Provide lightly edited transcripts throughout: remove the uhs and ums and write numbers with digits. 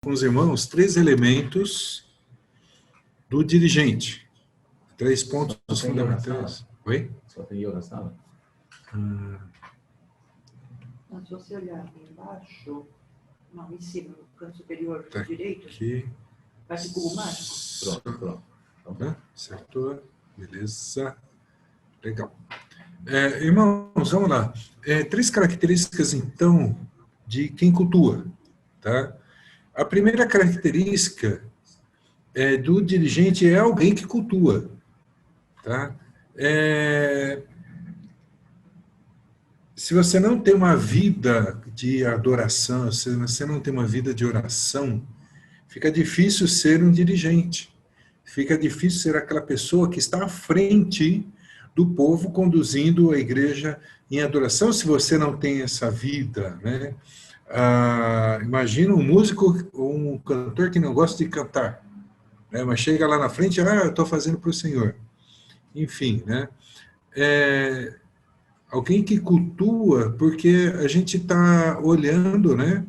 com os irmãos 3 elementos do dirigente. 3 pontos fundamentais. Oi? Só tem eu na sala? Se você olhar embaixo, não, em cima, no canto superior Tá direito, aqui. vai ser cubo mágico. Pronto. Acertou. Beleza. Legal. Irmãos, vamos lá. 3 características, então, de quem cultua. Tá? A primeira característica do dirigente é alguém que cultua. Tá? Se você não tem uma vida de adoração, se você não tem uma vida de oração, fica difícil ser um dirigente. Fica difícil ser aquela pessoa que está à frente do povo, conduzindo a igreja em adoração, se você não tem essa vida, né? Imagina um músico ou um cantor que não gosta de cantar, né? Mas chega lá na frente, eu estou fazendo para o Senhor. Enfim, né? Alguém que cultua, porque a gente está olhando, né?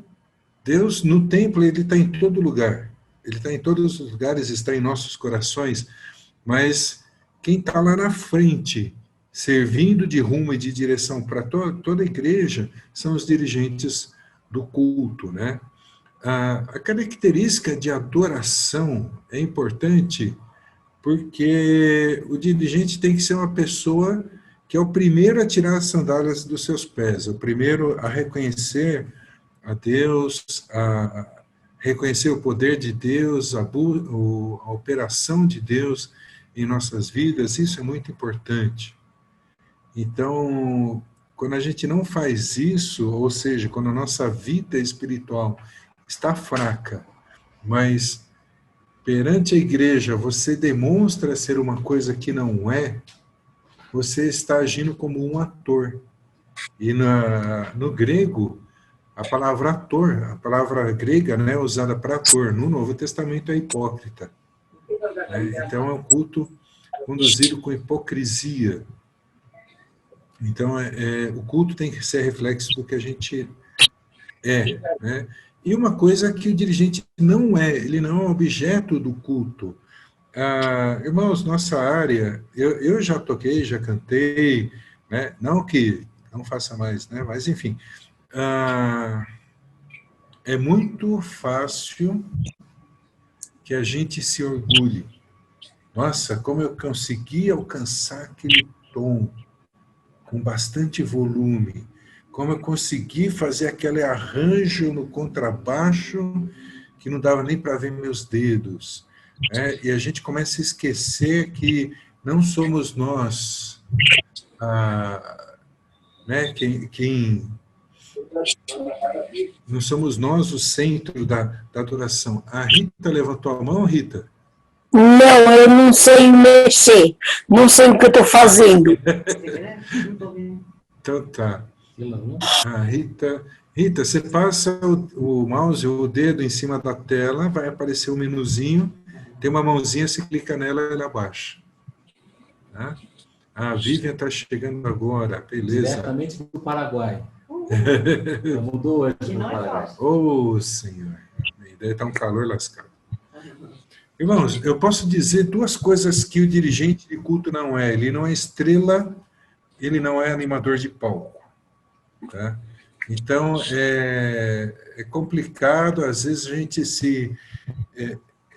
Deus no templo, ele está em todo lugar. Ele está em todos os lugares, está em nossos corações, mas quem está lá na frente, servindo de rumo e de direção para toda a igreja, são os dirigentes do culto, né? A característica de adoração é importante porque o dirigente tem que ser uma pessoa que é o primeiro a tirar as sandálias dos seus pés, o primeiro a reconhecer a Deus, a reconhecer o poder de Deus, a operação de Deus em nossas vidas. Isso é muito importante. Então, quando a gente não faz isso, ou seja, quando a nossa vida espiritual está fraca, mas perante a igreja você demonstra ser uma coisa que não é, você está agindo como um ator. E no grego, a palavra ator, a palavra grega, né, usada para ator, no Novo Testamento é hipócrita. Né? Então é um culto conduzido com hipocrisia. Então o culto tem que ser reflexo do que a gente é. Né? E uma coisa que o dirigente não é, ele não é objeto do culto. Irmãos, nossa área, eu já toquei, já cantei, né? Não que não faça mais, né? Mas enfim, é muito fácil que a gente se orgulhe. Nossa, como eu consegui alcançar aquele tom com bastante volume, como eu consegui fazer aquele arranjo no contrabaixo que não dava nem para ver meus dedos. Né? E a gente começa a esquecer que não somos nós, né? Não somos nós o centro da adoração. A Rita levantou a mão, Rita? Não, eu não sei mexer, não sei o que eu estou fazendo. Então tá. Rita, você passa o mouse, o dedo em cima da tela, vai aparecer um menuzinho, tem uma mãozinha, você clica nela, ela abaixa. Tá? A Vivian está chegando agora, beleza. Diretamente do Paraguai. Mudou hoje do Paraguai. Ô, Senhor, deve estar um calor lascado. Irmãos, eu posso dizer 2 coisas que o dirigente de culto não é. Ele não é estrela, ele não é animador de palco. Tá? Então, é complicado, às vezes a gente se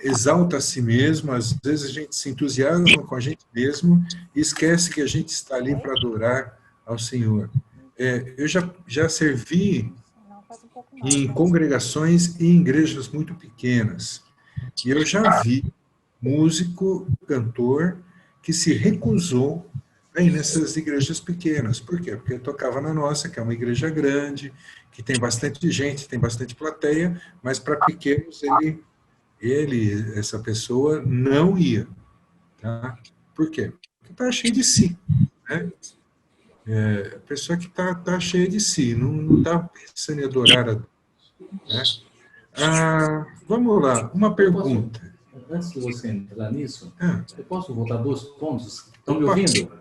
exalta a si mesmo, às vezes a gente se entusiasma com a gente mesmo e esquece que a gente está ali para adorar ao Senhor. Eu já servi em congregações e em igrejas muito pequenas, e eu já vi músico, cantor, que se recusou a ir nessas igrejas pequenas. Por quê? Porque eu tocava na nossa, que é uma igreja grande, que tem bastante gente, tem bastante plateia, mas para pequenos essa pessoa não ia. Tá? Por quê? Porque está cheio de si. Né? A pessoa que está cheia de si, não está pensando em adorar a Deus. Né? Vamos lá, uma pergunta. Antes de você entrar nisso, eu posso voltar 2 pontos? Estão me Opa. ouvindo?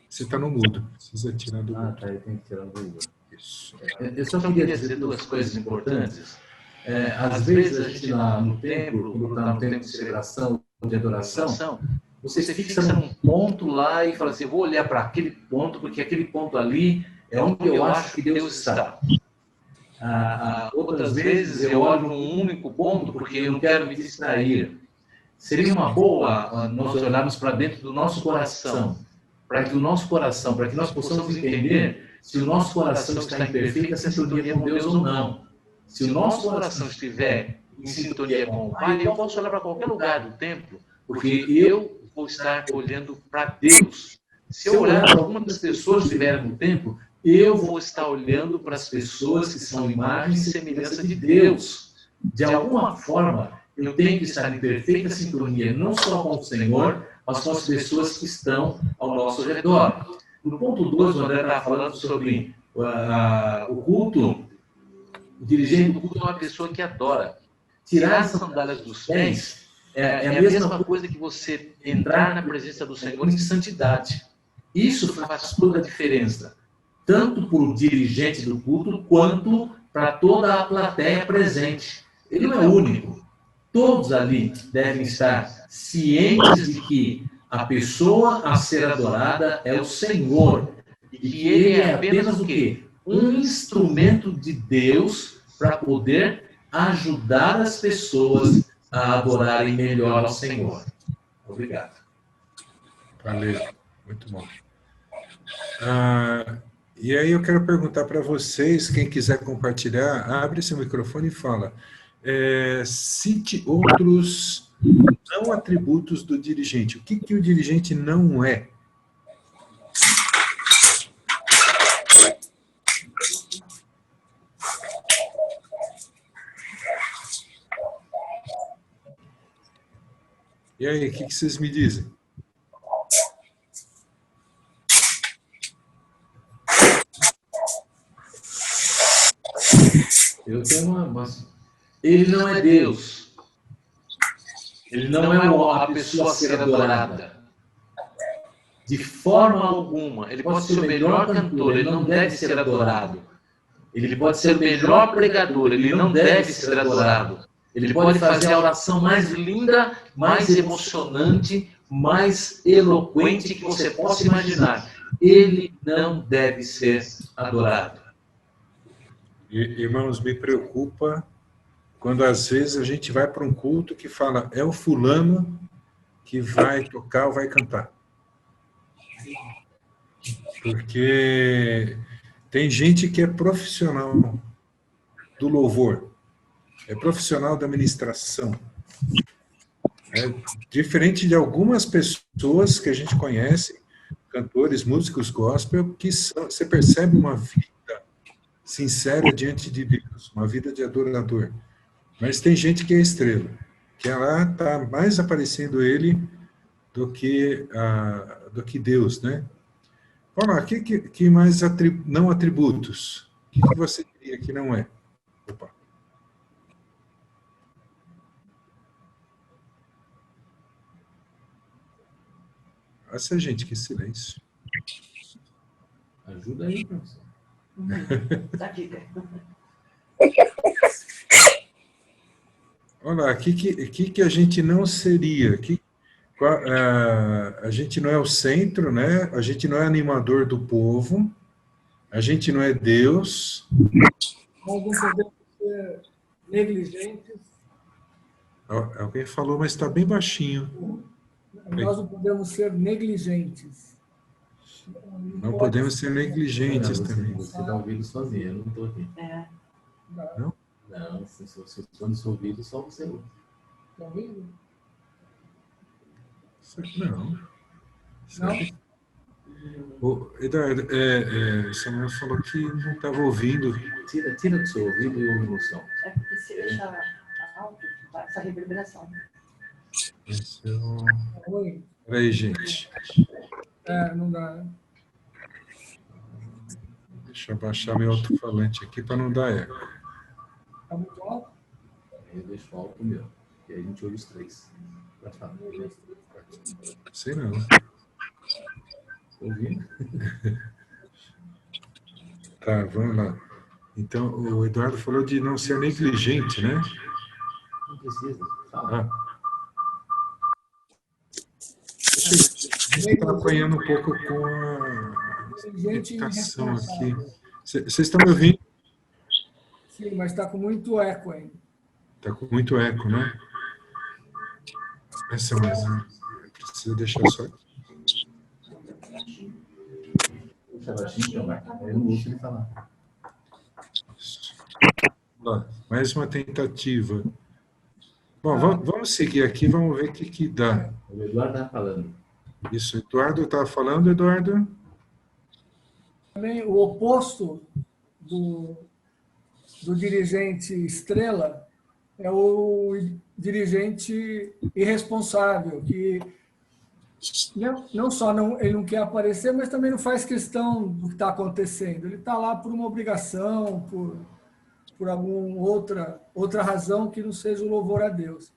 Você está no mudo, precisa tirar do mudo. Tá, eu tenho que tirar do mudo. Isso. Eu só queria dizer 2 coisas importantes. Às vezes a gente lá no templo, quando está no tempo de celebração, de adoração, você fixa num ponto lá e fala assim, vou olhar para aquele ponto, porque aquele ponto ali é onde eu acho que Deus está. Outras vezes eu olho num único ponto, porque eu não quero me distrair. Seria uma boa nós olharmos para dentro do nosso coração, para que nós possamos entender se o nosso coração está em perfeita sintonia com Deus ou não. Se o nosso coração estiver em sintonia com o Pai, eu posso olhar para qualquer lugar do templo, porque eu vou estar olhando para Deus. Se eu olhar para alguma das pessoas que estiverem no templo, eu vou estar olhando para as pessoas que são imagem e semelhança de Deus. De alguma forma, eu tenho que estar em perfeita sintonia, não só com o Senhor, mas com as pessoas que estão ao nosso redor. No ponto 2, o André está falando sobre o culto. O dirigente do culto é uma pessoa que adora. Tirar as sandálias dos pés é a mesma coisa que você entrar na presença do Senhor em santidade. Isso faz toda a diferença, tanto para o dirigente do culto, quanto para toda a plateia presente. Ele não é único. Todos ali devem estar cientes de que a pessoa a ser adorada é o Senhor. E que Ele é apenas o quê? Um instrumento de Deus para poder ajudar as pessoas a adorarem melhor ao Senhor. Obrigado. Valeu, muito bom. E aí eu quero perguntar para vocês, quem quiser compartilhar, abre seu microfone e fala. Cite outros não atributos do dirigente. O que o dirigente não é? E aí, o que vocês me dizem? Eu tenho uma... Ele não é Deus. Ele não é a pessoa a ser adorada. De forma alguma. Ele pode ser o melhor cantor, ele não deve ser adorado. Ele pode ser o melhor pregador, ele não deve ser adorado. Ele pode fazer a oração mais linda, mais emocionante, mais eloquente que você possa imaginar. Ele não deve ser adorado. Irmãos, me preocupa quando às vezes a gente vai para um culto que fala, é o fulano que vai tocar ou vai cantar. Porque tem gente que é profissional do louvor, é profissional da ministração. Diferente de algumas pessoas que a gente conhece, cantores, músicos gospel, que você percebe uma vida sincera diante de Deus, uma vida de adorador. Mas tem gente que é estrela, que lá está mais aparecendo ele do que Deus, né? Olha lá, que mais não atributos? O que você diria que não é? Opa. Nossa, gente, que silêncio. Ajuda aí, professor. Dá dica. Olha lá, o que a gente não seria? A gente não é o centro, né? A gente não é animador do povo, a gente não é Deus. Nós não podemos ser negligentes. Alguém falou, mas está bem baixinho. Nós não podemos ser negligentes. Não podemos ser negligentes também. Você está ouvindo sozinho, eu não estou aqui. Não? Não, se for seu ouvido, só você ouve. Está ouvindo? Não. Não? Eduardo, Samuel falou que não estava ouvindo. Tira do seu ouvido e ouve no som. É porque se deixar alto, vai essa reverberação. Oi? Peraí, gente. Não dá, né? Deixa eu baixar meu alto-falante aqui para não dar eco. Está muito alto? Eu deixo alto o meu. E aí a gente ouve os três. Pode falar. Sei não. Ouvindo? Tá, vamos lá. Então, o Eduardo falou de não ser negligente, né? Não precisa. Fala. Ah. A gente está apanhando um pouco com a Gente meditação aqui. irresponsável. Vocês estão me ouvindo? Sim, mas está com muito eco ainda. Está com muito eco, né? Essa, mas precisa deixar só aqui. Deixa baixinho, então vai. Eu não ouço ele falar. Lá, mais uma tentativa. Bom, vamos seguir aqui, vamos ver o que dá. O Eduardo está falando. Isso, Eduardo estava falando, Eduardo? Também o oposto do dirigente estrela é o dirigente irresponsável, que não só ele não quer aparecer, mas também não faz questão do que está acontecendo. Ele está lá por uma obrigação, por alguma outra razão que não seja o louvor a Deus.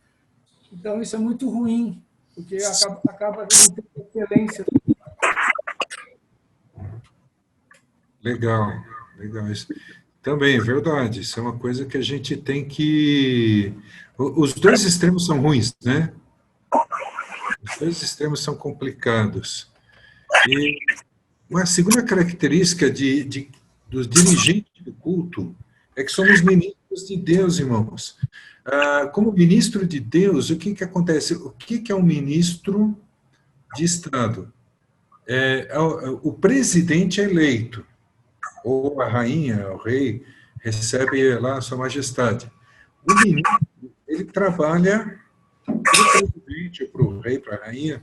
Então, isso é muito ruim, porque acaba não tendo excelência. Legal, legal. Isso também é verdade. Isso é uma coisa que a gente tem que... Os dois extremos são ruins, né? Os dois extremos são complicados. E uma segunda característica dos dirigentes do culto é que somos ministros de Deus, irmãos. Como ministro de Deus, o que acontece? O que é um ministro de Estado? O presidente é eleito, ou a rainha, o rei, recebe lá a sua majestade. O ministro, ele trabalha para o presidente, para o rei, para a rainha,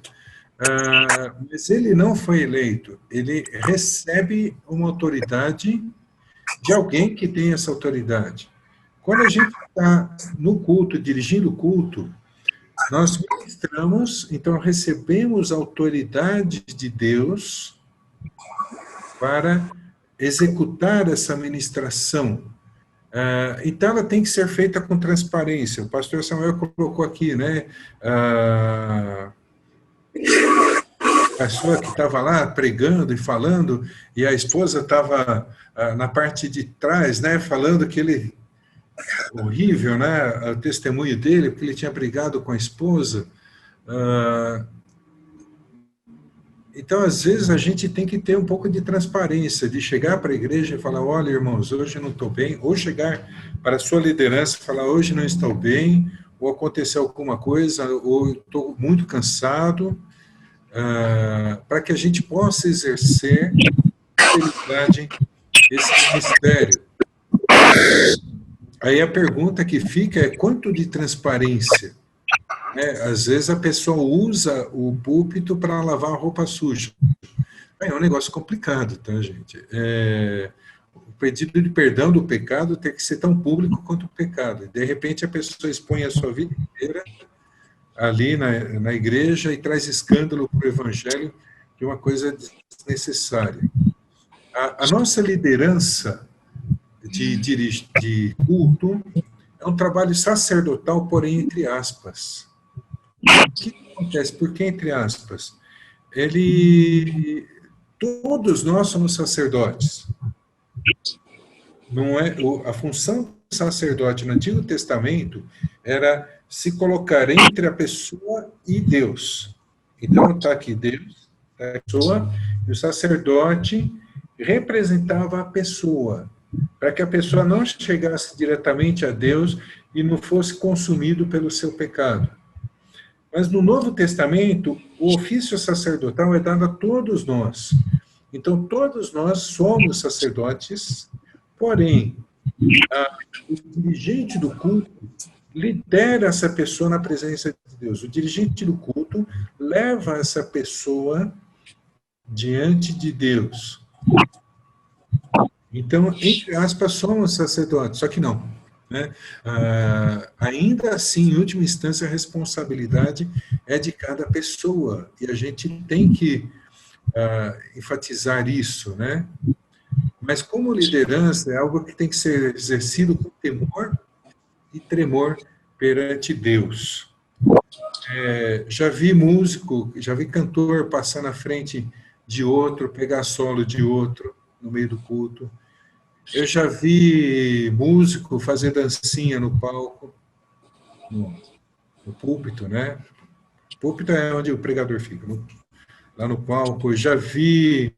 mas ele não foi eleito, ele recebe uma autoridade de alguém que tem essa autoridade. Quando a gente está no culto, dirigindo o culto, nós ministramos, então recebemos a autoridade de Deus para executar essa ministração. Então, ela tem que ser feita com transparência. O pastor Samuel colocou aqui, né? A pessoa que estava lá pregando e falando, e a esposa estava na parte de trás, né? Falando que ele... horrível, né? O testemunho dele, porque ele tinha brigado com a esposa. Então, às vezes, a gente tem que ter um pouco de transparência, de chegar para a igreja e falar, olha, irmãos, hoje não estou bem, ou chegar para a sua liderança e falar, hoje não estou bem, ou aconteceu alguma coisa, ou estou muito cansado, para que a gente possa exercer com fidelidade esse ministério. Aí a pergunta que fica é quanto de transparência? Às vezes a pessoa usa o púlpito para lavar a roupa suja. É um negócio complicado, tá, gente? O pedido de perdão do pecado tem que ser tão público quanto o pecado. De repente a pessoa expõe a sua vida inteira ali na igreja e traz escândalo para o evangelho de uma coisa desnecessária. A nossa liderança de culto é um trabalho sacerdotal, porém entre aspas. O que acontece? Por que entre aspas? Todos nós somos sacerdotes. Não é, a função do sacerdote no Antigo Testamento era se colocar entre a pessoa e Deus. Então está aqui Deus, a pessoa, e o sacerdote representava a pessoa, para que a pessoa não chegasse diretamente a Deus e não fosse consumido pelo seu pecado. Mas no Novo Testamento, o ofício sacerdotal é dado a todos nós. Então, todos nós somos sacerdotes, porém, o dirigente do culto lidera essa pessoa na presença de Deus. O dirigente do culto leva essa pessoa diante de Deus. Então, entre aspas, somos sacerdotes, só que não. Né? Ainda assim, em última instância, a responsabilidade é de cada pessoa, e a gente tem que enfatizar isso, né? Mas como liderança é algo que tem que ser exercido com temor e tremor perante Deus. Já vi músico, já vi cantor passar na frente de outro, pegar solo de outro no meio do culto. Eu já vi músico fazer dancinha no palco, no púlpito, né? O púlpito é onde o pregador fica, lá no palco. Eu já vi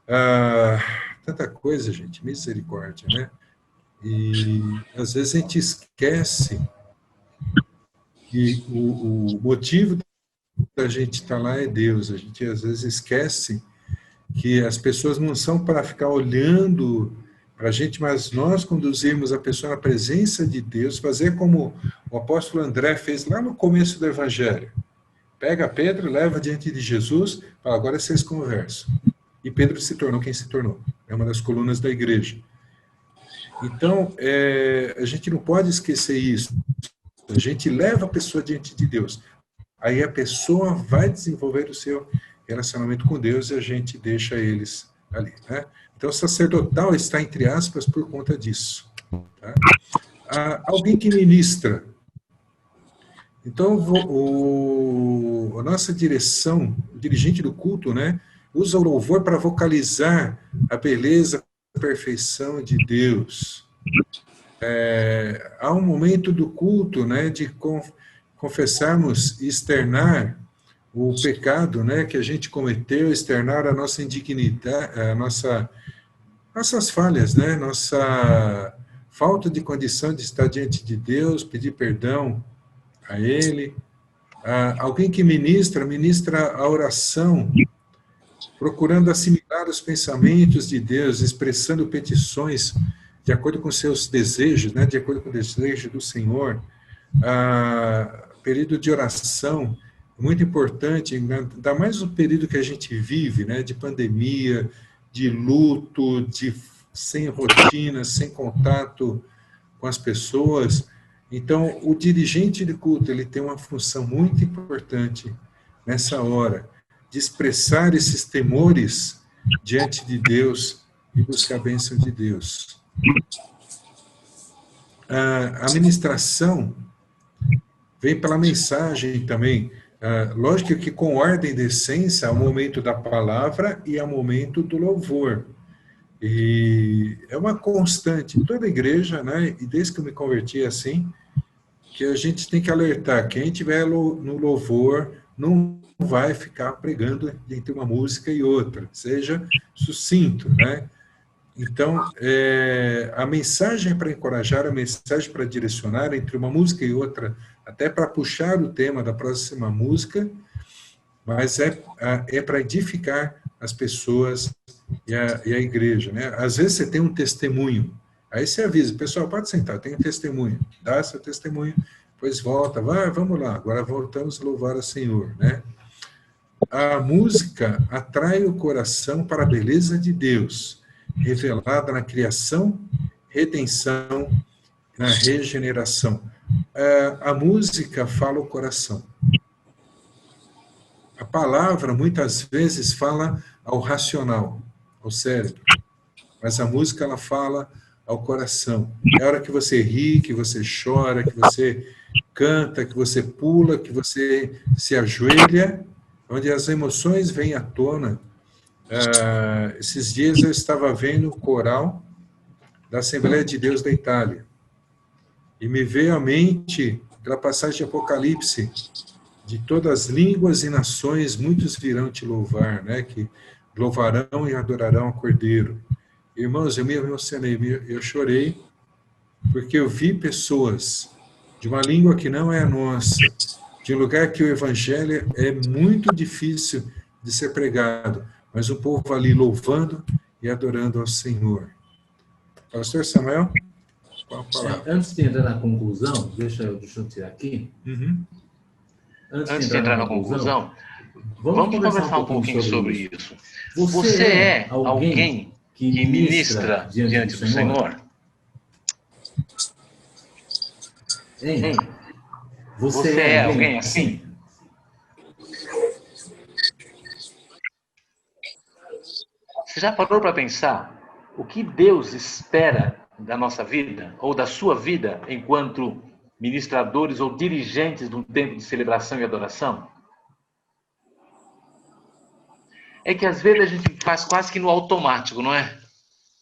ah, tanta coisa, gente, misericórdia, né? E às vezes a gente esquece que o motivo da gente estar lá é Deus. A gente às vezes esquece que as pessoas não são para ficar olhando para a gente, mas nós conduzirmos a pessoa na presença de Deus, fazer como o apóstolo André fez lá no começo do Evangelho. Pega Pedro, leva diante de Jesus, fala, agora vocês conversam. E Pedro se tornou quem se tornou. É uma das colunas da igreja. Então, a gente não pode esquecer isso. A gente leva a pessoa diante de Deus. Aí a pessoa vai desenvolver o seu relacionamento com Deus e a gente deixa eles ali, né? Então, sacerdotal está entre aspas por conta disso. Tá? Alguém que ministra. Então, a nossa direção, o dirigente do culto, né, usa o louvor para vocalizar a beleza, a perfeição de Deus. Há um momento do culto, né, de confessarmos e externar o pecado, né, que a gente cometeu, externar a nossa indignidade, nossas falhas, né, nossa falta de condição de estar diante de Deus, pedir perdão a Ele. Alguém que ministra a oração, procurando assimilar os pensamentos de Deus, expressando petições de acordo com seus desejos, né, de acordo com o desejo do Senhor. Período de oração, muito importante, ainda mais no período que a gente vive, né, de pandemia, de luto, sem rotina, sem contato com as pessoas. Então, o dirigente de culto, ele tem uma função muito importante nessa hora, de expressar esses temores diante de Deus e buscar a bênção de Deus. A ministração vem pela mensagem também. Lógico que com ordem de essência, há o momento da palavra e há o momento do louvor. E é uma constante em toda a igreja, né? E desde que eu me converti assim, que a gente tem que alertar, quem estiver no louvor não vai ficar pregando entre uma música e outra, seja sucinto, né? Então, a mensagem é para encorajar, a mensagem para direcionar entre uma música e outra, até para puxar o tema da próxima música, mas é para edificar as pessoas e a igreja, né? Às vezes você tem um testemunho, aí você avisa, pessoal, pode sentar, tem um testemunho, dá seu testemunho, depois volta, vamos lá, agora voltamos a louvar a Senhor, né? A música atrai o coração para a beleza de Deus, revelada na criação, redenção, na regeneração. A música fala o coração. A palavra, muitas vezes, fala ao racional, ao cérebro. Mas a música, ela fala ao coração. É a hora que você ri, que você chora, que você canta, que você pula, que você se ajoelha, onde as emoções vêm à tona. Esses dias eu estava vendo o coral da Assembleia de Deus da Itália. E me veio à mente aquela passagem de Apocalipse, de todas as línguas e nações, muitos virão te louvar, né? Que louvarão e adorarão ao Cordeiro. Irmãos, eu me emocionei, eu chorei, porque eu vi pessoas de uma língua que não é a nossa, de um lugar que o evangelho é muito difícil de ser pregado, mas o povo ali louvando e adorando ao Senhor. Pastor Samuel, qual a palavra? Antes de entrar na conclusão, deixa eu tirar aqui. Uhum. Antes de entrar na conclusão, vamos conversar um pouquinho sobre isso. Você é alguém que ministra diante do Senhor? Hein? Você é alguém assim? Você já parou para pensar o que Deus espera da nossa vida, ou da sua vida, enquanto ministradores ou dirigentes de um tempo de celebração e adoração? É que às vezes a gente faz quase que no automático, não é?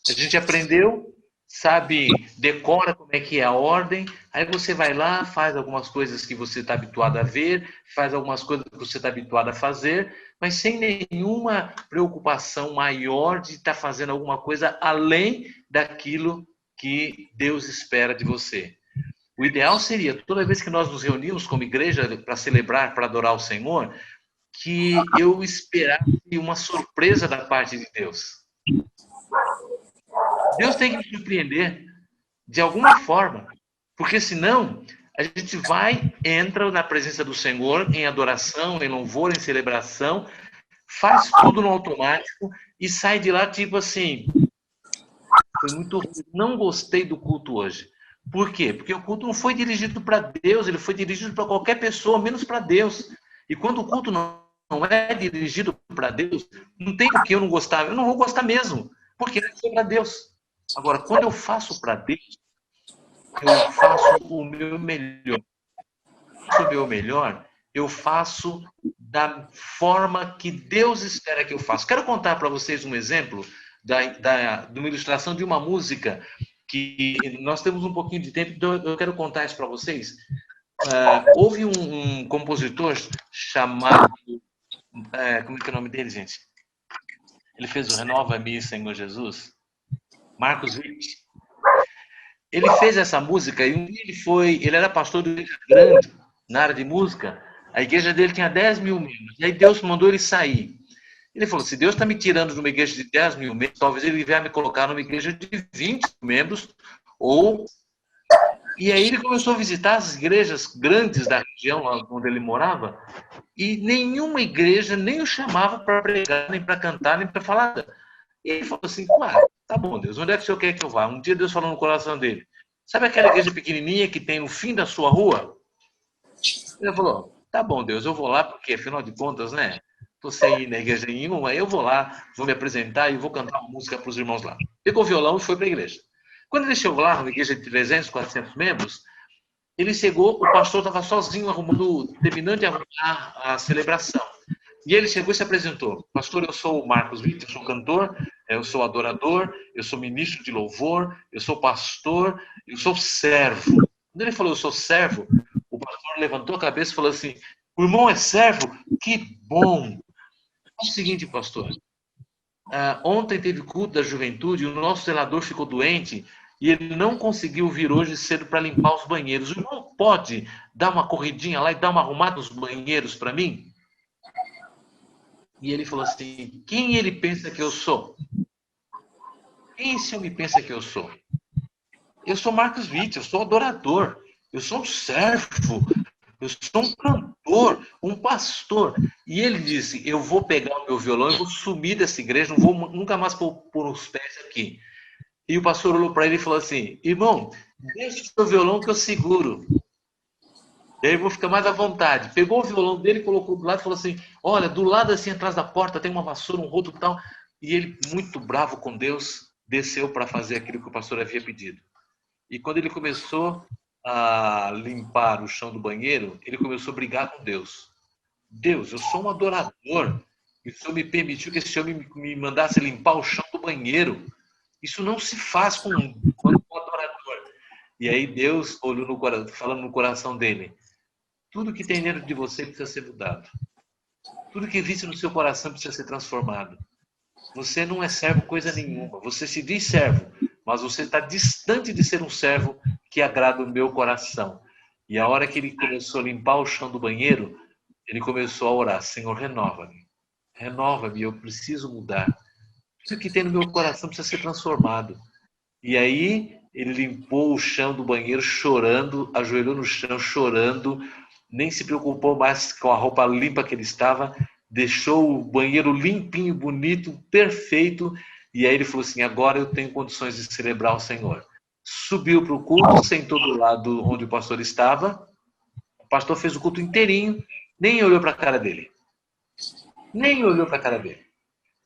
A gente aprendeu, sabe, decora como é que é a ordem, aí você vai lá, faz algumas coisas que você está habituado a ver, faz algumas coisas que você está habituado a fazer, mas sem nenhuma preocupação maior de estar fazendo alguma coisa além daquilo que Deus espera de você. O ideal seria, toda vez que nós nos reunimos como igreja para celebrar, para adorar o Senhor, que eu esperasse uma surpresa da parte de Deus. Deus tem que me surpreender de alguma forma, porque senão a gente entra na presença do Senhor em adoração, em louvor, em celebração, faz tudo no automático e sai de lá tipo assim, foi muito ruim, não gostei do culto hoje. Por quê? Porque o culto não foi dirigido para Deus, ele foi dirigido para qualquer pessoa, menos para Deus. E quando o culto não é dirigido para Deus, não tem por que eu não gostar, eu não vou gostar mesmo, porque não é para Deus. Agora, quando eu faço para Deus, eu faço o meu melhor. Eu faço da forma que Deus espera que eu faça. Quero contar para vocês um exemplo de uma ilustração de uma música que nós temos um pouquinho de tempo, então eu quero contar isso para vocês. Houve um compositor chamado... como é que é o nome dele, gente? Ele fez o Renova-me, Senhor Jesus. Marcos Witt. Ele fez essa música e um dia ele era pastor de uma igreja grande na área de música. A igreja dele tinha 10 mil membros. E aí Deus mandou ele sair. Ele falou, se Deus está me tirando de uma igreja de 10 mil membros, talvez ele venha me colocar numa igreja de 20 membros. E aí ele começou a visitar as igrejas grandes da região onde ele morava. E nenhuma igreja nem o chamava para pregar, nem para cantar, nem para falar nada. E ele falou assim, claro, tá bom, Deus, onde é que o senhor quer que eu vá? Um dia Deus falou no coração dele, sabe aquela igreja pequenininha que tem no fim da sua rua? Ele falou, tá bom, Deus, eu vou lá, porque afinal de contas, né, tô sem ir na igreja nenhuma, eu vou lá, vou me apresentar e vou cantar uma música para os irmãos lá. Pegou o violão e foi para a igreja. Quando ele chegou lá, numa igreja de 300, 400 membros, ele chegou, o pastor estava sozinho, terminando de arrumar a celebração. E ele chegou e se apresentou. Pastor, eu sou o Marcos Witt, eu sou cantor, eu sou adorador, eu sou ministro de louvor, eu sou pastor, eu sou servo. Quando ele falou, eu sou servo, o pastor levantou a cabeça e falou assim, o irmão é servo? Que bom! É o seguinte, pastor, ontem teve culto da juventude e o nosso zelador ficou doente e ele não conseguiu vir hoje cedo para limpar os banheiros. O irmão pode dar uma corridinha lá e dar uma arrumada nos banheiros para mim? E ele falou assim, quem ele pensa que eu sou? Quem esse homem pensa que eu sou? Eu sou Marcos Witt, eu sou adorador, eu sou um servo, eu sou um cantor, um pastor. E ele disse, eu vou pegar o meu violão e vou sumir dessa igreja, não vou nunca mais pôr os pés aqui. E o pastor olhou para ele e falou assim, irmão, deixa o seu violão que eu seguro. E aí eu vou ficar mais à vontade. Pegou o violão dele, colocou do lado e falou assim, olha, do lado assim, atrás da porta, tem uma vassoura, um rodo e tal. E ele, muito bravo com Deus, desceu para fazer aquilo que o pastor havia pedido. E quando ele começou a limpar o chão do banheiro, ele começou a brigar com Deus. Deus, eu sou um adorador. E o Senhor me permitiu que esse homem me mandasse limpar o chão do banheiro. Isso não se faz com um adorador. E aí Deus olhou falando no coração dele, tudo que tem dentro de você precisa ser mudado. Tudo que existe no seu coração precisa ser transformado. Você não é servo coisa nenhuma. Você se diz servo, mas você está distante de ser um servo que agrada o meu coração. E a hora que ele começou a limpar o chão do banheiro, ele começou a orar, Senhor, renova-me. Renova-me, eu preciso mudar. Tudo que tem no meu coração precisa ser transformado. E aí ele limpou o chão do banheiro chorando, ajoelhou no chão chorando, nem se preocupou mais com a roupa limpa que ele estava, deixou o banheiro limpinho, bonito, perfeito, e aí ele falou assim, agora eu tenho condições de celebrar o Senhor. Subiu para o culto, sentou do lado onde o pastor estava, o pastor fez o culto inteirinho, nem olhou para a cara dele. Nem olhou para a cara dele.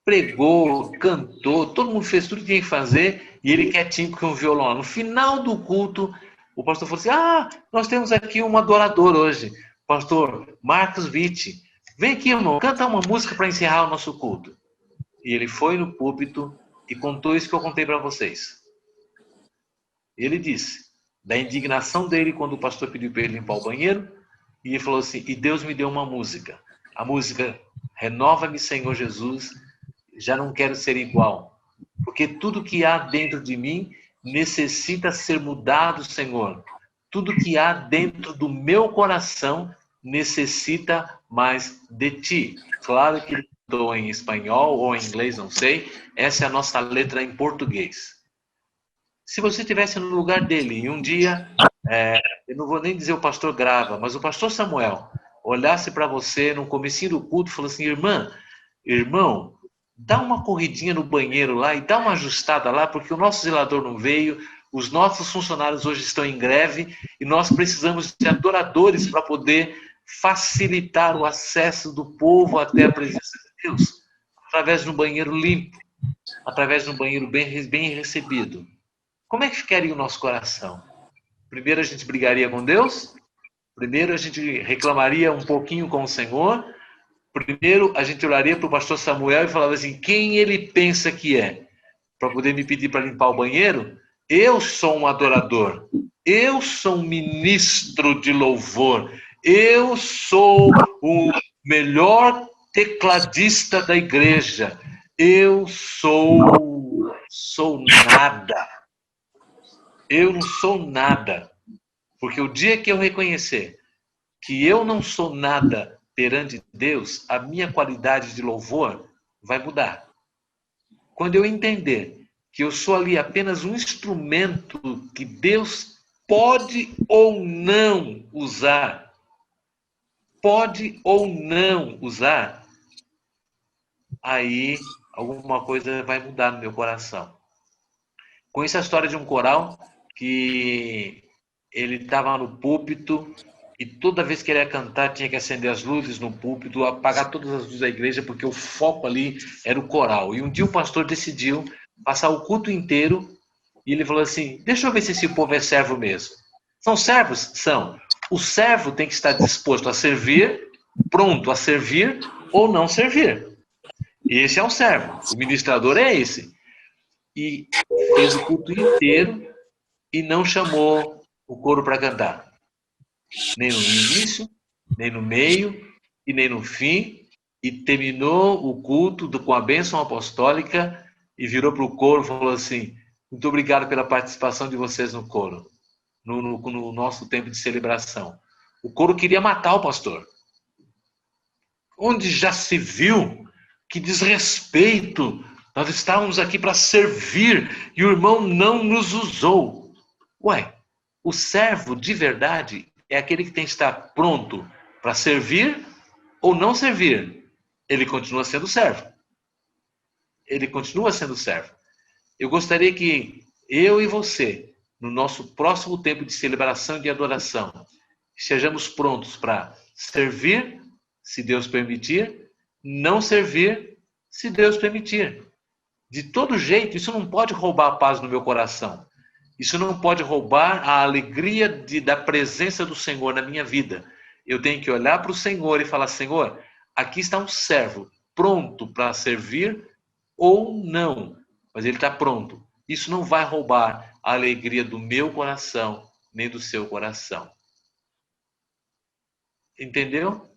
Pregou, cantou, todo mundo fez tudo que tinha que fazer, e ele quietinho com o violão. No final do culto, o pastor falou assim, nós temos aqui um adorador hoje, pastor Marcos Witt. Vem aqui, irmão, canta uma música para encerrar o nosso culto. E ele foi no púlpito e contou isso que eu contei para vocês. Ele disse, da indignação dele quando o pastor pediu para ele limpar o banheiro, e ele falou assim, e Deus me deu uma música. A música, renova-me, Senhor Jesus, já não quero ser igual. Porque tudo que há dentro de mim necessita ser mudado, Senhor. Tudo que há dentro do meu coração necessita mais de ti. Claro que ele cantou em espanhol ou em inglês, não sei. Essa é a nossa letra em português. Se você estivesse no lugar dele e um dia, eu não vou nem dizer o pastor Grava, mas o pastor Samuel olhasse para você no comecinho do culto e falou assim, irmão, dá uma corridinha no banheiro lá e dá uma ajustada lá, porque o nosso zelador não veio, os nossos funcionários hoje estão em greve e nós precisamos de adoradores para poder facilitar o acesso do povo até a presença de Deus, através de um banheiro limpo, através de um banheiro bem recebido. Como é que ficaria o nosso coração? Primeiro a gente brigaria com Deus, primeiro a gente reclamaria um pouquinho com o Senhor, primeiro a gente olharia para o pastor Samuel e falava assim, quem ele pensa que é? Para poder me pedir para limpar o banheiro? Eu sou um adorador, eu sou um ministro de louvor, eu sou o melhor tecladista da igreja, eu sou nada. Eu não sou nada. Porque o dia que eu reconhecer que eu não sou nada perante Deus, a minha qualidade de louvor vai mudar. Quando eu entender que eu sou ali apenas um instrumento que Deus pode ou não usar, aí alguma coisa vai mudar no meu coração. Conheço a história de um coral que ele estava no púlpito e toda vez que ele ia cantar tinha que acender as luzes no púlpito, apagar todas as luzes da igreja, porque o foco ali era o coral. E um dia o pastor decidiu passar o culto inteiro e ele falou assim, deixa eu ver se esse povo é servo mesmo. São servos? São. O servo tem que estar disposto a servir, pronto a servir ou não servir. Esse é o servo. O ministrador é esse. E fez o culto inteiro e não chamou o coro para cantar. Nem no início, nem no meio e nem no fim. E terminou o culto com a bênção apostólica e virou para o coro e falou assim, muito obrigado pela participação de vocês no coro, no nosso tempo de celebração. O coro queria matar o pastor. Onde já se viu? Que desrespeito! Nós estávamos aqui para servir e o irmão não nos usou. Ué, o servo de verdade é aquele que tem que estar pronto para servir ou não servir. Ele continua sendo servo. Ele continua sendo servo. Eu gostaria que eu e você, no nosso próximo tempo de celebração e de adoração, estejamos prontos para servir, se Deus permitir, não servir, se Deus permitir. De todo jeito, isso não pode roubar a paz no meu coração. Isso não pode roubar a alegria da presença do Senhor na minha vida. Eu tenho que olhar para o Senhor e falar, Senhor, aqui está um servo pronto para servir ou não, mas ele está pronto. Isso não vai roubar a alegria do meu coração, nem do seu coração. Entendeu?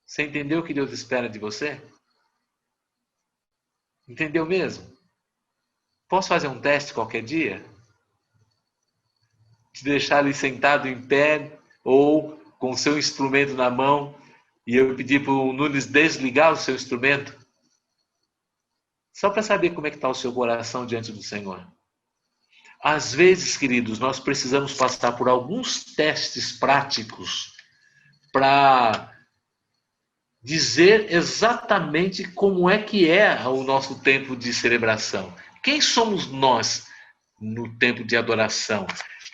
Você entendeu o que Deus espera de você? Entendeu mesmo? Posso fazer um teste qualquer dia? Te deixar ali sentado em pé ou com o seu instrumento na mão e eu pedir para o Nunes desligar o seu instrumento? Só para saber como é que está o seu coração diante do Senhor. Às vezes, queridos, nós precisamos passar por alguns testes práticos para dizer exatamente como é que é o nosso tempo de celebração. Quem somos nós no tempo de adoração?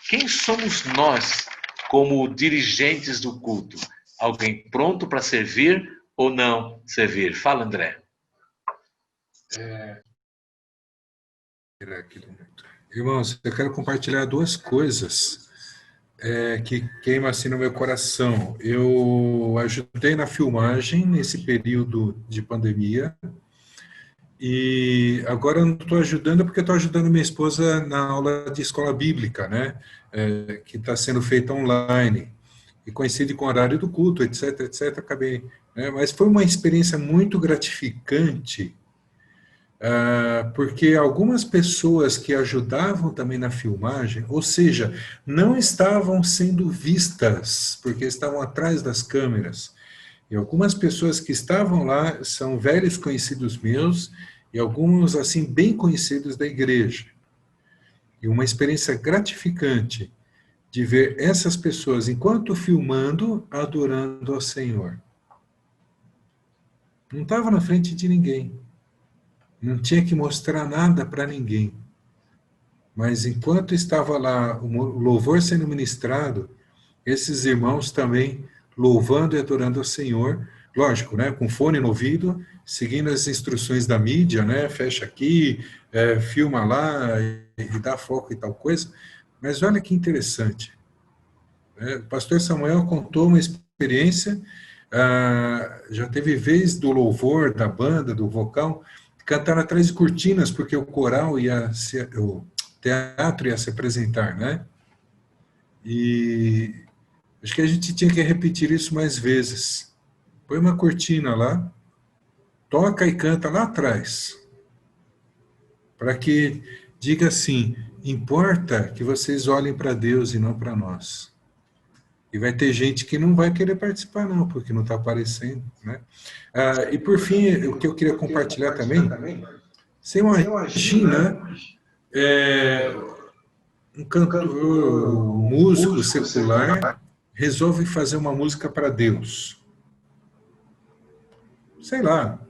Quem somos nós como dirigentes do culto? Alguém pronto para servir ou não servir? Fala, André. Irmãos, eu quero compartilhar duas coisas que queimam assim no meu coração. Eu ajudei na filmagem nesse período de pandemia E agora eu não estou ajudando porque eu estou ajudando minha esposa na aula de escola bíblica, né? Que está sendo feita online. E coincide com o horário do culto, etc, etc, acabei, né? Mas foi uma experiência muito gratificante, porque algumas pessoas que ajudavam também na filmagem, ou seja, não estavam sendo vistas, porque estavam atrás das câmeras. E algumas pessoas que estavam lá são velhos conhecidos meus, e alguns, assim, bem conhecidos da igreja. E uma experiência gratificante de ver essas pessoas, enquanto filmando, adorando ao Senhor. Não estava na frente de ninguém. Não tinha que mostrar nada para ninguém. Mas enquanto estava lá o louvor sendo ministrado, esses irmãos também louvando e adorando ao Senhor, lógico, né, com fone no ouvido, seguindo as instruções da mídia, né, fecha aqui, filma lá e dá foco e tal coisa. Mas olha que interessante. O pastor Samuel contou uma experiência, já teve vez do louvor, da banda, do vocal, cantar atrás de cortinas, porque o coral o teatro ia se apresentar, né? E acho que a gente tinha que repetir isso mais vezes. Põe uma cortina lá, toca e canta lá atrás, para que diga assim, importa que vocês olhem para Deus e não para nós. E vai ter gente que não vai querer participar, não, porque não está aparecendo, né? E por fim, o que eu queria compartilhar também, você imagina um cantor, um músico secular resolve fazer uma música para Deus. Sei lá,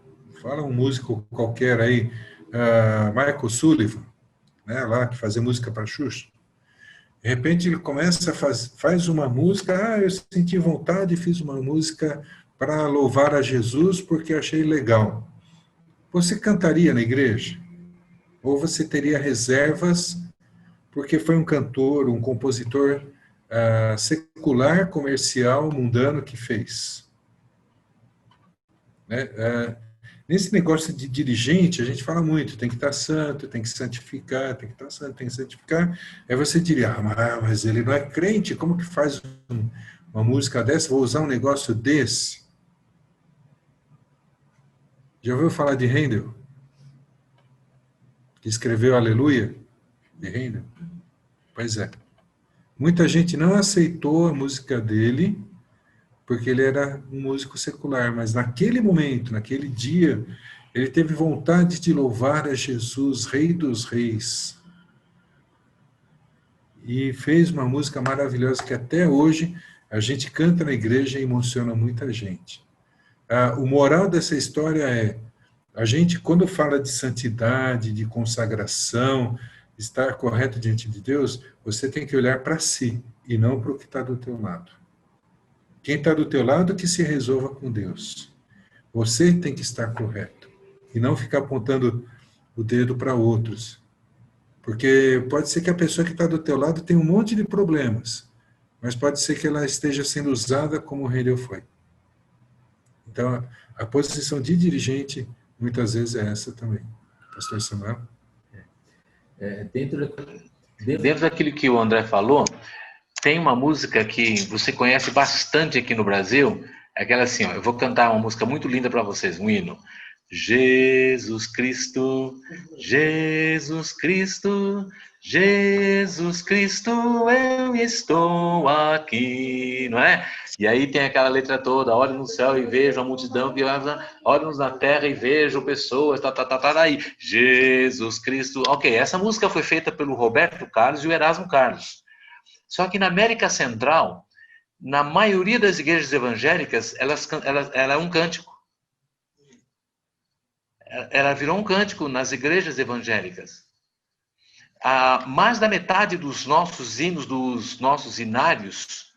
fala um músico qualquer aí, Michael Sullivan, né, lá que fazia música para Xuxa. De repente ele começa faz uma música, eu senti vontade e fiz uma música para louvar a Jesus porque achei legal. Você cantaria na igreja? Ou você teria reservas porque foi um cantor, um compositor secular, comercial, mundano que fez? Né? Nesse negócio de dirigente, a gente fala muito, tem que estar santo, tem que santificar, tem que estar santo, tem que santificar. Aí você diria, mas ele não é crente, como que faz uma música dessa? Vou usar um negócio desse? Já ouviu falar de Handel? Que escreveu Aleluia? De Handel? Pois é. Muita gente não aceitou a música dele, porque ele era um músico secular, mas naquele momento, naquele dia, ele teve vontade de louvar a Jesus, Rei dos Reis. E fez uma música maravilhosa que até hoje a gente canta na igreja e emociona muita gente. O moral dessa história é, a gente, quando fala de santidade, de consagração, estar correto diante de Deus, você tem que olhar para si e não para o que está do teu lado. Quem está do teu lado que se resolva com Deus. Você tem que estar correto. E não ficar apontando o dedo para outros. Porque pode ser que a pessoa que está do teu lado tenha um monte de problemas. Mas pode ser que ela esteja sendo usada como o Handel foi. Então, a posição de dirigente, muitas vezes, é essa também. Pastor Samuel? Dentro daquilo que o André falou, tem uma música que você conhece bastante aqui no Brasil, é aquela assim, eu vou cantar uma música muito linda para vocês, um hino. Jesus Cristo, Jesus Cristo, Jesus Cristo, eu estou aqui, não é? E aí tem aquela letra toda, olho no céu e vejo a multidão, olho na terra e vejo pessoas, aí, Jesus Cristo. Ok, essa música foi feita pelo Roberto Carlos e o Erasmo Carlos. Só que na América Central, na maioria das igrejas evangélicas, ela é um cântico. Ela virou um cântico nas igrejas evangélicas. Mais da metade dos nossos hinos, dos nossos hinários,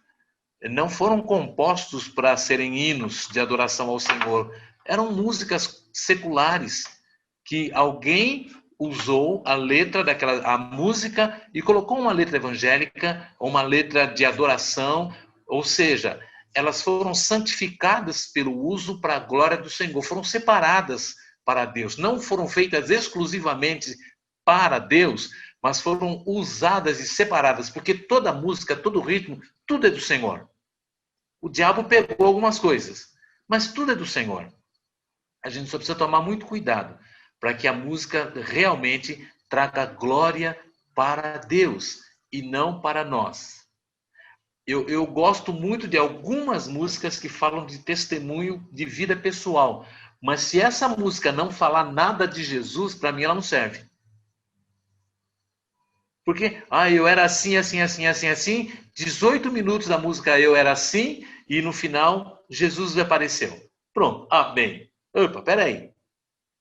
não foram compostos para serem hinos de adoração ao Senhor. Eram músicas seculares que alguém usou a letra a música e colocou uma letra evangélica, uma letra de adoração, ou seja, elas foram santificadas pelo uso para a glória do Senhor, foram separadas para Deus. Não foram feitas exclusivamente para Deus, mas foram usadas e separadas, porque toda música, todo ritmo, tudo é do Senhor. O diabo pegou algumas coisas, mas tudo é do Senhor. A gente só precisa tomar muito cuidado para que a música realmente traga glória para Deus e não para nós. Eu gosto muito de algumas músicas que falam de testemunho de vida pessoal, mas se essa música não falar nada de Jesus, para mim ela não serve. Porque, eu era assim, assim, assim, assim, assim, 18 minutos da música eu era assim, e no final Jesus apareceu. Pronto, amém. Opa, peraí.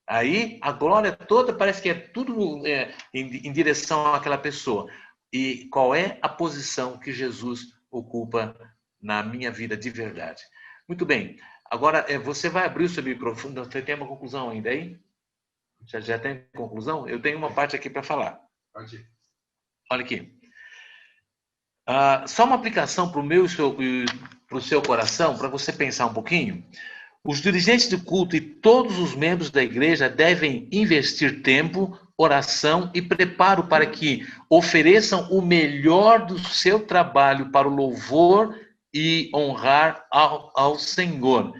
Aí a glória toda parece que é tudo em direção àquela pessoa. E qual é a posição que Jesus ocupa na minha vida de verdade? Muito bem. Agora, você vai abrir o seu microfone. Você tem uma conclusão ainda aí? Já tem conclusão? Eu tenho uma parte aqui para falar. Pode ir. Olha aqui. Só uma aplicação para o seu coração, para você pensar um pouquinho. Os dirigentes de culto e todos os membros da igreja devem investir tempo, oração e preparo para que ofereçam o melhor do seu trabalho para o louvor e honrar ao Senhor.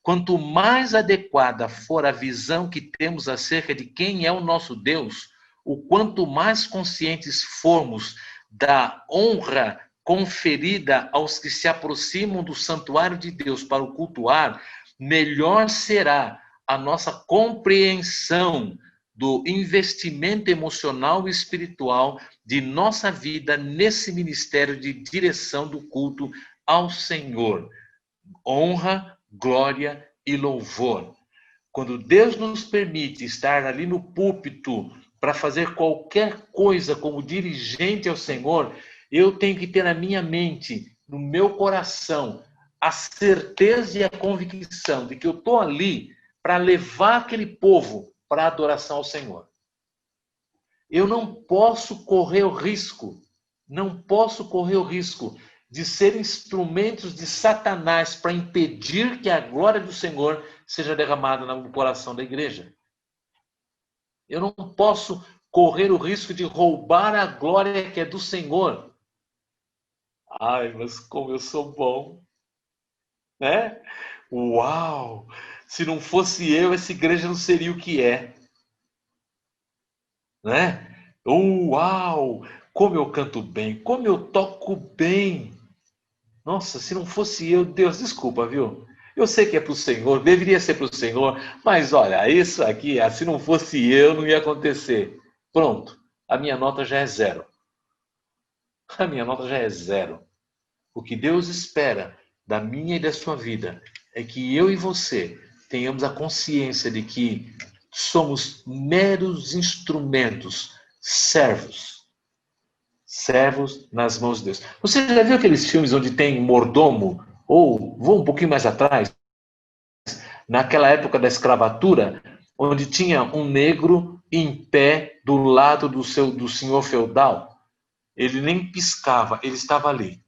Quanto mais adequada for a visão que temos acerca de quem é o nosso Deus, o quanto mais conscientes formos da honra conferida aos que se aproximam do santuário de Deus para o cultuar, melhor será a nossa compreensão do investimento emocional e espiritual de nossa vida nesse ministério de direção do culto ao Senhor. Honra, glória e louvor. Quando Deus nos permite estar ali no púlpito para fazer qualquer coisa como dirigente ao Senhor, eu tenho que ter na minha mente, no meu coração, a certeza e a convicção de que eu estou ali para levar aquele povo para a adoração ao Senhor. Eu não posso correr o risco de ser instrumentos de Satanás para impedir que a glória do Senhor seja derramada no coração da igreja. Eu não posso correr o risco de roubar a glória que é do Senhor. Ai, mas como eu sou bom, né? Uau! Se não fosse eu, essa igreja não seria o que é, né? Uau! Como eu canto bem, como eu toco bem. Nossa, se não fosse eu, Deus, desculpa, viu? Eu sei que é para o Senhor, deveria ser para o Senhor, mas olha, isso aqui, se não fosse eu, não ia acontecer. Pronto, a minha nota já é 0. A minha nota já é 0. O que Deus espera da minha e da sua vida é que eu e você tenhamos a consciência de que somos meros instrumentos, servos nas mãos de Deus. Você já viu aqueles filmes onde tem mordomo? Ou, vou um pouquinho mais atrás, naquela época da escravatura, onde tinha um negro em pé do lado do senhor feudal. Ele nem piscava, ele estava ali.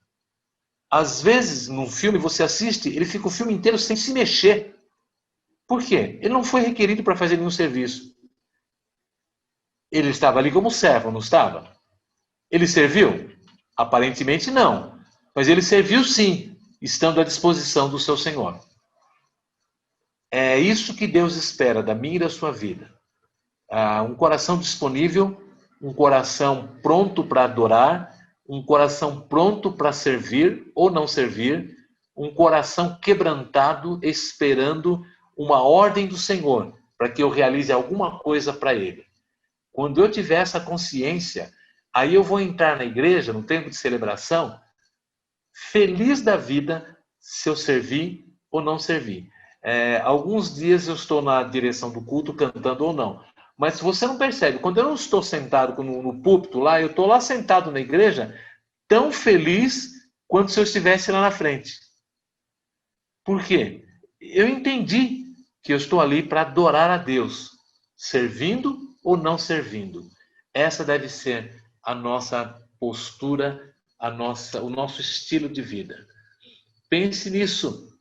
Às vezes, num filme, você assiste, ele fica o filme inteiro sem se mexer. Por quê? Ele não foi requerido para fazer nenhum serviço. Ele estava ali como servo, não estava? Ele serviu? Aparentemente não. Mas ele serviu sim, estando à disposição do seu Senhor. É isso que Deus espera da minha e da sua vida. Um coração disponível, um coração pronto para adorar, um coração pronto para servir ou não servir, um coração quebrantado, esperando uma ordem do Senhor, para que eu realize alguma coisa para Ele. Quando eu tiver essa consciência, aí eu vou entrar na igreja, no tempo de celebração, feliz da vida se eu servir ou não servir. Alguns dias eu estou na direção do culto, cantando ou não. Mas se você não percebe, quando eu não estou sentado no púlpito lá, eu estou lá sentado na igreja, tão feliz quanto se eu estivesse lá na frente. Por quê? Eu entendi que eu estou ali para adorar a Deus, servindo ou não servindo. Essa deve ser a nossa postura, o nosso estilo de vida. Pense nisso.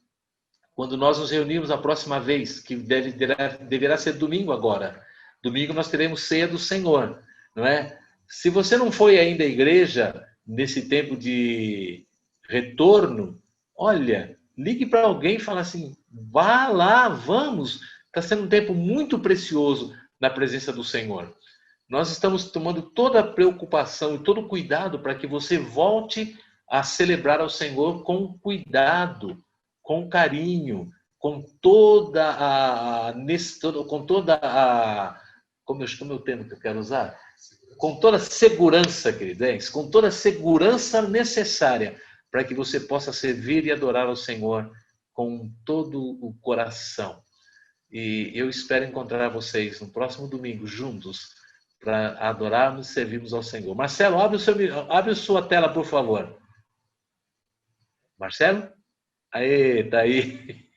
quando nós nos reunirmos a próxima vez, que deverá ser domingo agora. Domingo nós teremos ceia do Senhor, não é? Se você não foi ainda à igreja nesse tempo de retorno, olha, ligue para alguém e fala assim, vá lá, vamos. Está sendo um tempo muito precioso na presença do Senhor. Nós estamos tomando toda a preocupação e todo o cuidado para que você volte a celebrar ao Senhor com cuidado, com carinho, com toda a como é o termo que eu quero usar? Com toda a segurança, queridos, com toda a segurança necessária para que você possa servir e adorar ao Senhor com todo o coração. E eu espero encontrar vocês no próximo domingo juntos para adorarmos e servirmos ao Senhor. Marcelo, abre a sua tela, por favor. Marcelo? Aê, tá aí.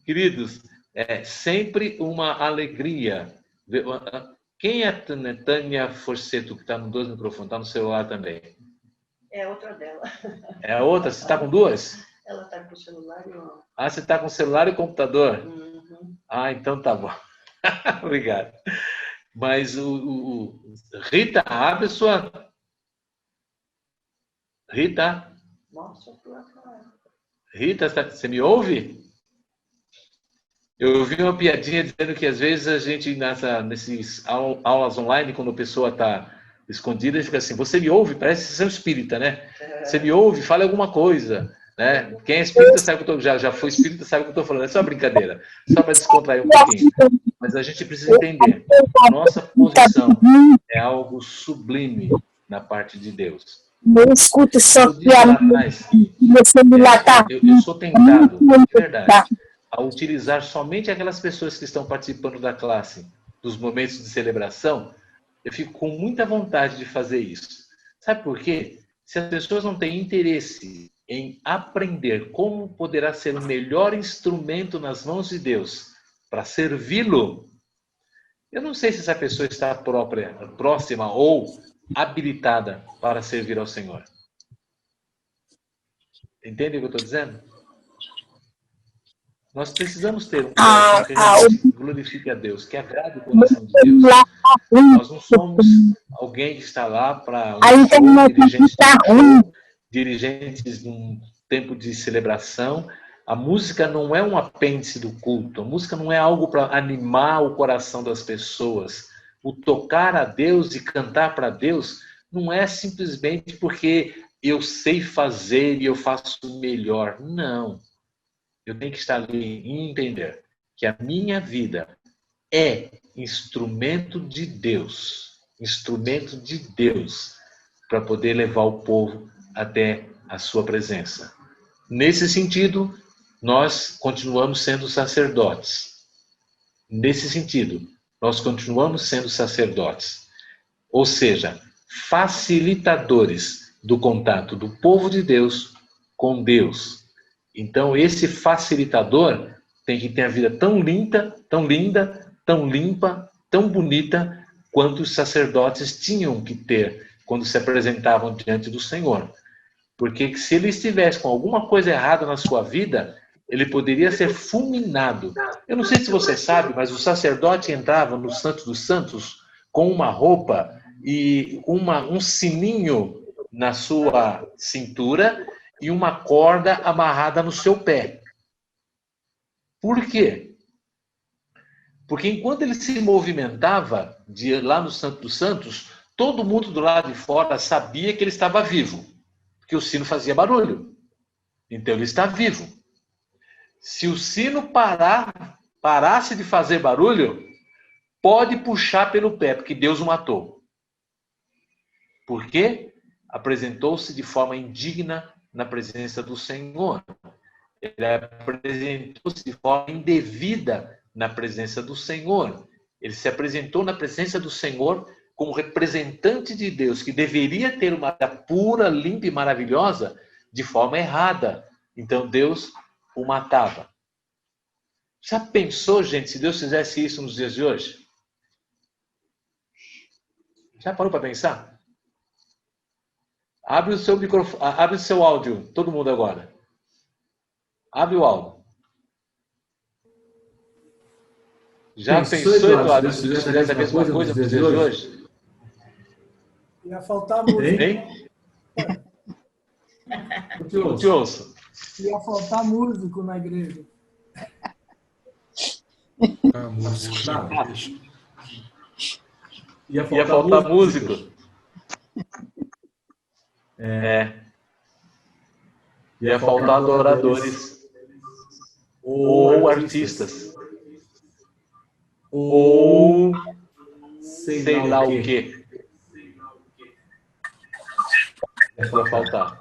Queridos, é sempre uma alegria. Quem é a Tânia Forceto, que está no 2 microfones, está no celular também? É outra dela. É a outra? Você está com duas? Ela está com o celular e o... Ah, você está com o celular e o computador? Uhum. Ah, então tá bom. Obrigado. Mas Rita, abre sua... Rita? Nossa, eu tô atrás. Rita, você me ouve? Eu ouvi uma piadinha dizendo que às vezes a gente, nesses aulas online, quando a pessoa está escondida, fica assim, você me ouve? Parece que você é um espírita, né? Você me ouve? Fala alguma coisa. Né? Quem é espírita sabe que já foi espírita, sabe o que eu estou falando. É só brincadeira. Só para descontrair um pouquinho. Mas a gente precisa entender. Nossa posição é algo sublime na parte de Deus. Eu escuto só Eu disse lá atrás, eu sou tentado, de verdade, a utilizar somente aquelas pessoas que estão participando da classe, dos momentos de celebração. Eu fico com muita vontade de fazer isso. Sabe por quê? Se as pessoas não têm interesse em aprender como poderá ser o melhor instrumento nas mãos de Deus para servi-lo, eu não sei se essa pessoa está próxima ou habilitada para servir ao Senhor. Entende o que eu estou dizendo? Nós precisamos ter um coração que realmente glorifique a Deus, que agrade o coração de Deus. Nós não somos alguém que está lá para dirigentes de um tempo de celebração. A música não é um apêndice do culto. A música não é algo para animar o coração das pessoas. O tocar a Deus e cantar para Deus não é simplesmente porque eu sei fazer e eu faço melhor. Não. Eu tenho que estar ali e entender que a minha vida é instrumento de Deus para poder levar o povo até a sua presença. Nesse sentido, nós continuamos sendo sacerdotes. Ou seja, facilitadores do contato do povo de Deus com Deus. Então, esse facilitador tem que ter a vida tão linda, tão limpa, tão bonita, quanto os sacerdotes tinham que ter quando se apresentavam diante do Senhor. Porque se ele estivesse com alguma coisa errada na sua vida, ele poderia ser fulminado. Eu não sei se você sabe, mas o sacerdote entrava no Santo dos Santos com uma roupa e um sininho na sua cintura e uma corda amarrada no seu pé. Por quê? Porque enquanto ele se movimentava lá no Santo dos Santos, todo mundo do lado de fora sabia que ele estava vivo, porque o sino fazia barulho. Então ele está vivo. Se o sino parasse de fazer barulho, pode puxar pelo pé, porque Deus o matou. Por quê? Apresentou-se de forma indigna na presença do Senhor. Ele apresentou-se de forma indevida na presença do Senhor. Ele se apresentou na presença do Senhor como representante de Deus, que deveria ter uma vida pura, limpa e maravilhosa, de forma errada. Então Deus o matava. Já pensou, gente, se Deus fizesse isso nos dias de hoje? Já parou para pensar? Abre o seu microfone, abre o seu áudio, todo mundo agora. Abre o áudio. Já pensou, Eduardo, se fizesse a mesma coisa nos dias de hoje? Ia faltar música. Hein? Eu te ouço. Ia faltar músico na igreja. A música. Ia faltar músico. Ia faltar adoradores. Ou artistas. Ou sei lá o quê. Ia faltar.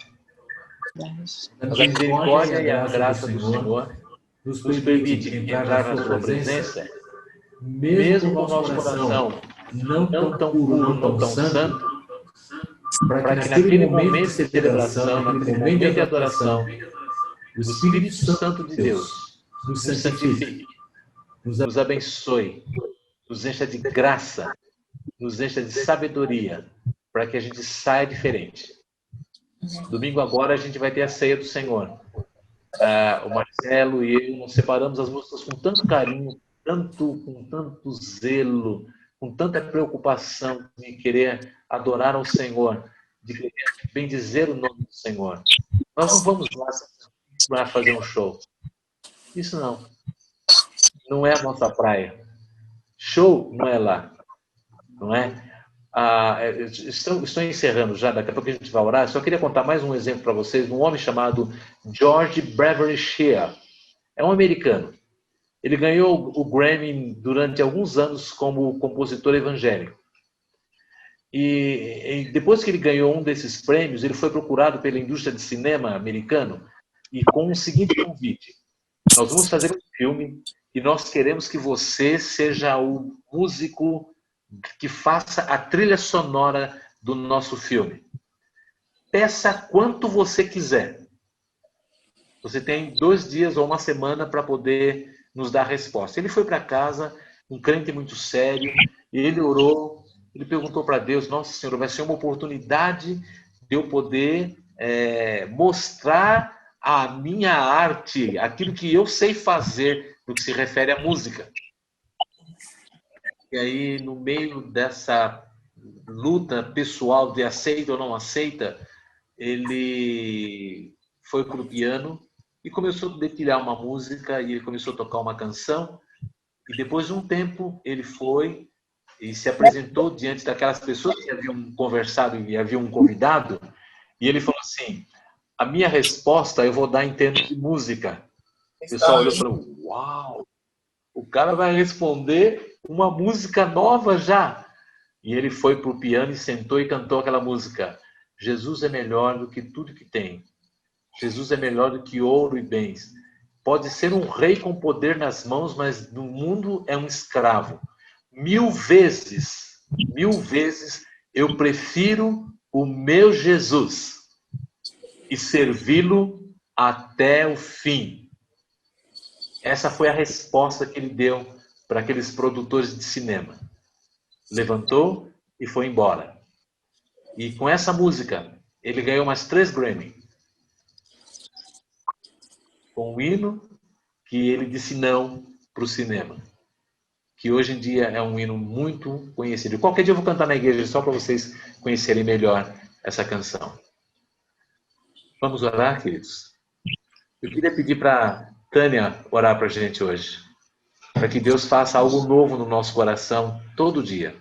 Mas a misericórdia e a graça do Senhor nos permite entrar na sua presença, mesmo com o nosso coração não tão puro, não tão santo, para que naquele momento de celebração, naquele momento de adoração, o Espírito Santo de Deus nos santifique, nos abençoe, nos encha de graça, nos encha de sabedoria, para que a gente saia diferente. Domingo agora a gente vai ter a ceia do Senhor. O Marcelo e eu nos separamos as músicas com tanto carinho, com tanto zelo, com tanta preocupação de querer adorar ao Senhor, de querer bendizer o nome do Senhor. Nós não vamos lá para fazer um show. Isso não é a nossa praia. Show não é lá, não é? Estou encerrando já, daqui a pouco a gente vai orar. Só queria contar mais um exemplo para vocês, um homem chamado George Beverly Shea. É um americano. Ele ganhou o Grammy durante alguns anos como compositor evangélico. E depois que ele ganhou um desses prêmios, ele foi procurado pela indústria de cinema americano e com o seguinte convite: nós vamos fazer um filme e nós queremos que você seja o músico que faça a trilha sonora do nosso filme. Peça quanto você quiser. Você tem 2 dias ou uma semana para poder nos dar a resposta. Ele foi para casa, um crente muito sério, e ele orou, ele perguntou para Deus: nossa Senhora, vai ser uma oportunidade de eu poder mostrar a minha arte, aquilo que eu sei fazer no que se refere à música. E aí, no meio dessa luta pessoal de aceita ou não aceita, ele foi para o piano e começou a dedilhar uma música, e ele começou a tocar uma canção. E depois de um tempo, ele foi e se apresentou diante daquelas pessoas que haviam conversado e haviam um convidado, e ele falou assim: a minha resposta eu vou dar em termos de música. O pessoal olhou e falou: uau, o cara vai responder uma música nova já. E ele foi para o piano e sentou e cantou aquela música: Jesus é melhor do que tudo que tem. Jesus é melhor do que ouro e bens. Pode ser um rei com poder nas mãos, mas no mundo é um escravo. 1000 vezes eu prefiro o meu Jesus e servi-lo até o fim. Essa foi a resposta que ele deu para aqueles produtores de cinema. Levantou e foi embora. E com essa música, ele ganhou mais 3 Grammy. Com um hino que ele disse não para o cinema. Que hoje em dia é um hino muito conhecido. Qualquer dia eu vou cantar na igreja só para vocês conhecerem melhor essa canção. Vamos orar, queridos? Eu queria pedir para Tânia orar para a gente hoje. Para que Deus faça algo novo no nosso coração todo dia.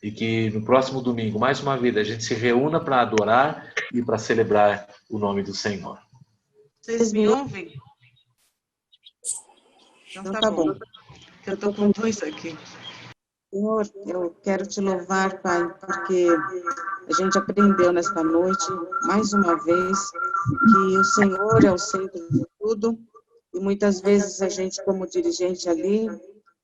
E que no próximo domingo, mais uma vez, a gente se reúna para adorar e para celebrar o nome do Senhor. Vocês me ouvem? Então tá bom. Eu estou com 2 aqui. Senhor, eu quero te louvar, Pai, porque a gente aprendeu nesta noite, mais uma vez, que o Senhor é o centro de tudo, e muitas vezes a gente, como dirigente ali,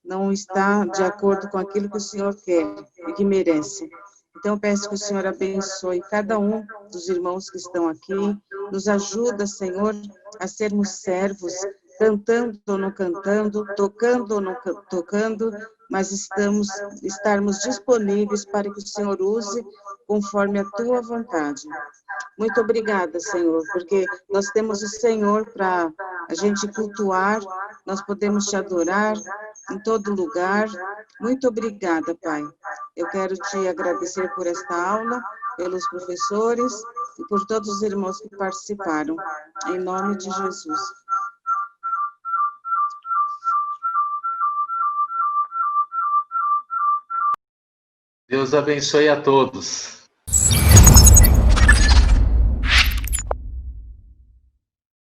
não está de acordo com aquilo que o Senhor quer e que merece. Então, eu peço que o Senhor abençoe cada um dos irmãos que estão aqui, nos ajuda, Senhor, a sermos servos, cantando ou não cantando, tocando ou não tocando, mas estarmos disponíveis para que o Senhor use conforme a tua vontade. Muito obrigada, Senhor, porque nós temos o Senhor para a gente cultuar, nós podemos te adorar em todo lugar. Muito obrigada, Pai. Eu quero te agradecer por esta aula, pelos professores e por todos os irmãos que participaram. Em nome de Jesus. Deus abençoe a todos.